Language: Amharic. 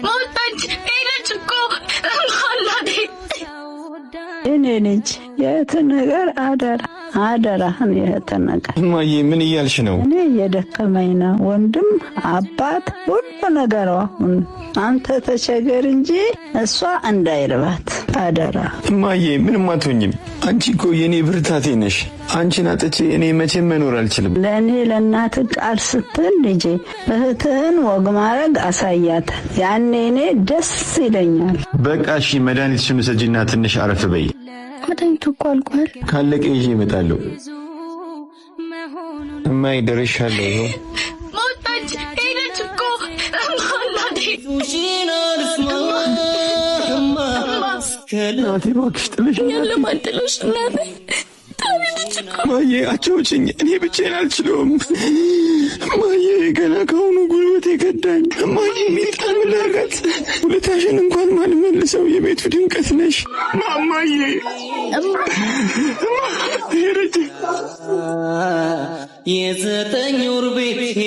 ሞታች ሄደች እኮ እናቴ። እኔ ልጅ የእህትን ነገር አደራህን የእህትን ነገር። እማዬ ምን እያልሽ ነው? እኔ እየደከመኝ ነው። ወንድም አባት ሁሉ ነገሯ አሁን አንተ ተቸገር እንጂ እሷ እንዳይርባት አደራ። እማዬ ምንም አትሆኝም። አንቺ እኮ የኔ ብርታቴ ነሽ። አንቺን አጥቼ እኔ መቼም መኖር አልችልም። ለእኔ ለእናትህ ቃል ስትል ልጄ እህትህን ወግ ማድረግ አሳያት። ያኔ እኔ ደስ ይለኛል። በቃ እሺ፣ መድኃኒትሽን ውሰጂና ትንሽ አረፍ በይ። መድኃኒቱ እኮ አልቋል። ካለቀ ይዤ እመጣለሁ። እማዬ ደርሻለሁ። ይኸው ሞታች ሄደች እኮ እናቴ። እናቴ እባክሽ ጥለሽኛል። ለማጥለሽ እናቴ እማዬ አትውጭኝ፣ እኔ ብቻዬን አልችለውም። እማዬ ገና ከአሁኑ ጉልበቴ ከዳኝ። እማዬ ሚጣን ምን ላድርጋት? ውለታሽን እንኳን ማልመልሰው የቤቱ ድምቀት ነሽ። እማዬ ሄደች። የዘጠኝ ወር ቤቴ